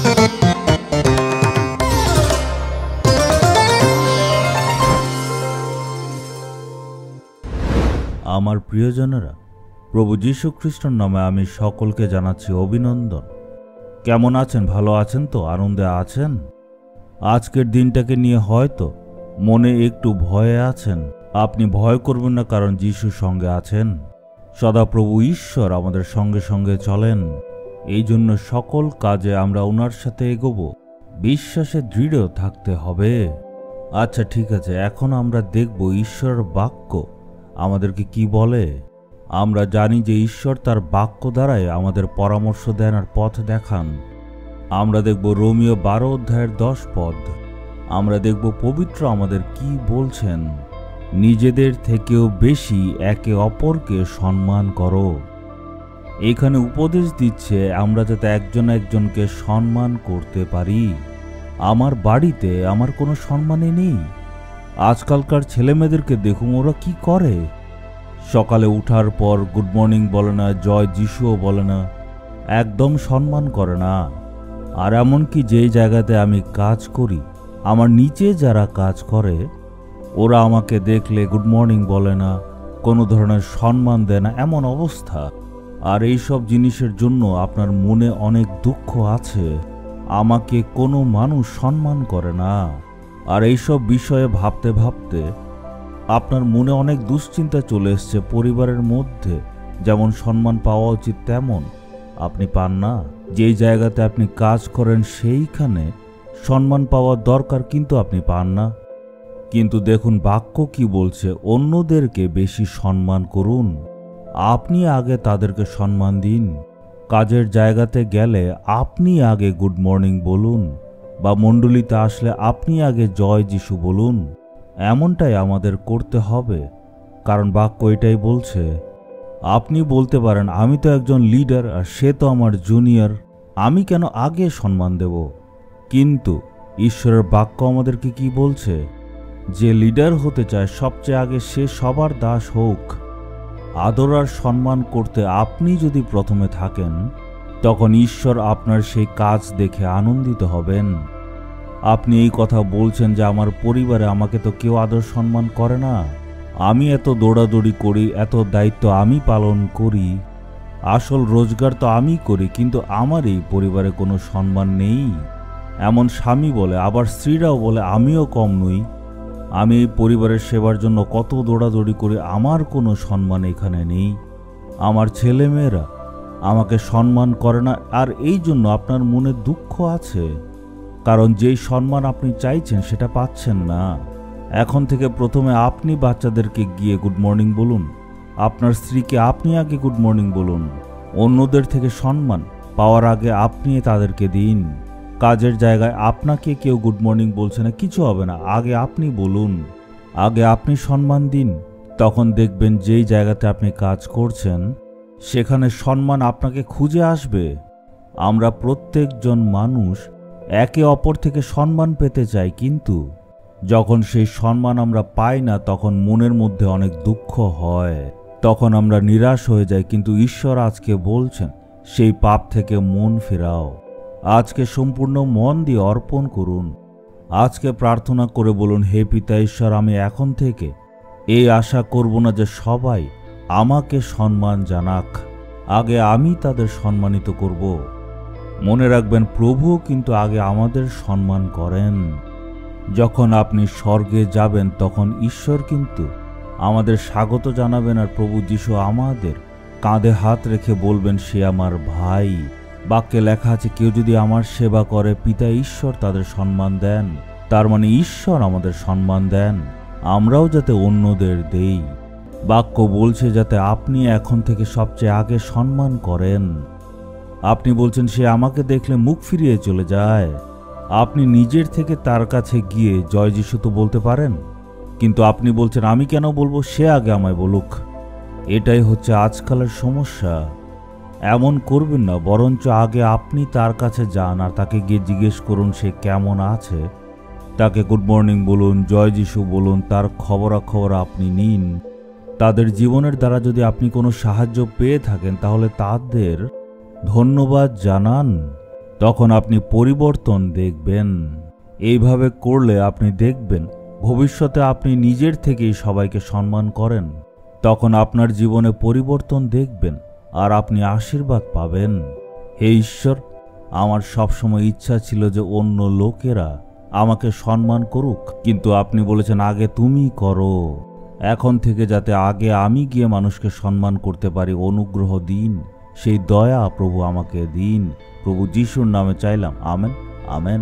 আমার প্রিয়জনেরা, প্রভু যীশু খ্রিস্টের নামে আমি সকলকে জানাচ্ছি অভিনন্দন। কেমন আছেন? ভালো আছেন তো? আনন্দে আছেন? আজকের দিনটাকে নিয়ে হয়তো মনে একটু ভয়ে আছেন। আপনি ভয় করবেন না, কারণ যীশুর সঙ্গে আছেন। সদাপ্রভু ঈশ্বর আমাদের সঙ্গে সঙ্গে চলেন। এই জন্য সকল কাজে আমরা ওনার সাথে এগোবো। বিশ্বাসে দৃঢ় থাকতে হবে। আচ্ছা, ঠিক আছে, এখন আমরা দেখব ঈশ্বরের বাক্য আমাদেরকে কি বলে। আমরা জানি যে ঈশ্বর তার বাক্য দ্বারাই আমাদের পরামর্শ দেন আর পথ দেখান। আমরা দেখব রোমীয় 12 অধ্যায়ের 10 পদ। আমরা দেখব পবিত্র আমাদের কি বলছেন। নিজেদের থেকেও বেশি একে অপরকে সম্মান করো। এখানে উপদেশ দিচ্ছে আমরা যাতে একজন একজনকে সম্মান করতে পারি। আমার বাড়িতে আমার কোনো সম্মানই নেই। আজকালকার ছেলেমেয়েদেরকে দেখুন, ওরা কি করে। সকালে উঠার পর গুড মর্নিং বলে না, জয় যিশুও বলে না, একদম সম্মান করে না। আর এমনকি যেই জায়গাতে আমি কাজ করি, আমার নিচে যারা কাজ করে, ওরা আমাকে দেখলে গুড মর্নিং বলে না, কোনো ধরনের সম্মান দেয় না, এমন অবস্থা। আর এইসব জিনিসের জন্য আপনার মনে অনেক দুঃখ আছে। আমাকে কোনো মানুষ সম্মান করে না। আর এইসব বিষয়ে ভাবতে ভাবতে আপনার মনে অনেক দুশ্চিন্তা চলে এসছে। পরিবারের মধ্যে যেমন সম্মান পাওয়া উচিত তেমন আপনি পান না। যেই জায়গাতে আপনি কাজ করেন সেইখানে সম্মান পাওয়ার দরকার, কিন্তু আপনি পান না। কিন্তু দেখুন বাক্য কি বলছে, অন্যদেরকে বেশি সম্মান করুন। আপনি আগে তাদেরকে সম্মান দিন। কাজের জায়গাতে গেলে আপনি আগে গুড মর্নিং বলুন, বা মণ্ডলীতে আসলে আপনি আগে জয় যিশু বলুন। এমনটাই আমাদের করতে হবে, কারণ বাক্য এটাই বলছে। আপনি বলতে পারেন, আমি তো একজন লিডার আর সে তো আমার জুনিয়র, আমি কেন আগে সম্মান দেব? কিন্তু ঈশ্বরের বাক্য আমাদেরকে কি বলছে? যে লিডার হতে চায় সবচেয়ে আগে সে সবার দাস হোক। আদর আর সম্মান করতে আপনি যদি প্রথমে থাকেন, তখন ঈশ্বর আপনার সেই কাজ দেখে আনন্দিত হবেন। আপনি এই কথা বলছেন যে আমার পরিবারে আমাকে তো কেউ আদর সম্মান করে না, আমি এত দৌড়াদৌড়ি করি, এত দায়িত্ব আমি পালন করি, আসল রোজগার তো আমি করি, কিন্তু আমার এই পরিবারে কোনো সম্মান নেই। এমন স্বামী বলে, আবার স্ত্রীরাও বলে আমিও কম নই, আমি এই পরিবারের সেবার জন্য কত দৌড়াদৌড়ি করি, আমার কোনো সম্মান এখানে নেই। আমার ছেলেমেয়েরা আমাকে সম্মান করে না, আর এই জন্য আপনার মনে দুঃখ আছে। কারণ যেই সম্মান আপনি চাইছেন সেটা পাচ্ছেন না। এখন থেকে প্রথমে আপনি বাচ্চাদেরকে গিয়ে গুড মর্নিং বলুন, আপনার স্ত্রীকে আপনি আগে গুড মর্নিং বলুন। অন্যদের থেকে সম্মান পাওয়ার আগে আপনি তাদেরকে দিন। কাজের জায়গায় আপনাকে কেউ গুড মর্নিং বলছে না, কিছু হবে না, আগে আপনি বলুন, আগে আপনি সম্মান দিন। তখন দেখবেন যেই জায়গাতে আপনি কাজ করছেন সেখানে সম্মান আপনাকে খুঁজে আসবে। আমরা প্রত্যেকজন মানুষ একে অপর থেকে সম্মান পেতে চাই, কিন্তু যখন সেই সম্মান আমরা পাই না তখন মনের মধ্যে অনেক দুঃখ হয়, তখন আমরা নিরাশ হয়ে যাই। কিন্তু ঈশ্বর আজকে বলছেন সেই পাপ থেকে মন ফেরাও। আজকে সম্পূর্ণ মন দিয়ে অর্পণ করুন। আজকে প্রার্থনা করে বলুন, হে পিতা ঈশ্বর, আমি এখন থেকে এই আশা করব না যে সবাই আমাকে সম্মান জানাক, আগে আমি তাদের সম্মানিত করব। মনে রাখবেন, প্রভুও কিন্তু আগে আমাদের সম্মান করেন। যখন আপনি স্বর্গে যাবেন তখন ঈশ্বর কিন্তু আমাদের স্বাগত জানাবেন, আর প্রভু যীশু আমাদের কাঁধে হাত রেখে বলবেন, সে আমার ভাই। বাক্যে লেখা আছে, কেউ যদি আমার সেবা করে পিতা ঈশ্বর তাদের সম্মান দেন। তার মানে ঈশ্বর আমাদের সম্মান দেন, আমরাও যাতে অন্যদের দেই। বাক্য বলছে যাতে আপনি এখন থেকে সবচেয়ে আগে সম্মান করেন। আপনি বলছেন সে আমাকে দেখলে মুখ ফিরিয়ে চলে যায়। আপনি নিজের থেকে তার কাছে গিয়ে জয় যিশু তো বলতে পারেন, কিন্তু আপনি বলছেন আমি কেন বলবো, সে আগে আমায় বলুক। এটাই হচ্ছে আজকালের সমস্যা। এমন করবেন না, বরঞ্চ আগে আপনি তার কাছে যান আর তাকে গিয়ে জিজ্ঞেস করুন সে কেমন আছে। তাকে গুড মর্নিং বলুন, জয় যিশু বলুন, তার খবরাখবর আপনি নিন। তাদের জীবনের দ্বারা যদি আপনি কোনো সাহায্য পেয়ে থাকেন তাহলে তাদের ধন্যবাদ জানান। তখন আপনি পরিবর্তন দেখবেন। এইভাবে করলে আপনি দেখবেন ভবিষ্যতে আপনি নিজের থেকেই সবাইকে সম্মান করেন। তখন আপনার জীবনে পরিবর্তন দেখবেন আর আপনি আশীর্বাদ পাবেন। হে ঈশ্বর, আমার সবসময় ইচ্ছা ছিল যে অন্য লোকেরা আমাকে সম্মান করুক, কিন্তু আপনি বলেছেন আগে তুমি করো। এখন থেকে যাতে আগে আমি গিয়ে মানুষকে সম্মান করতে পারি, অনুগ্রহ দিন, সেই দয়া প্রভু আমাকে দিন। প্রভু যিশুর নামে চাইলাম, আমেন, আমেন।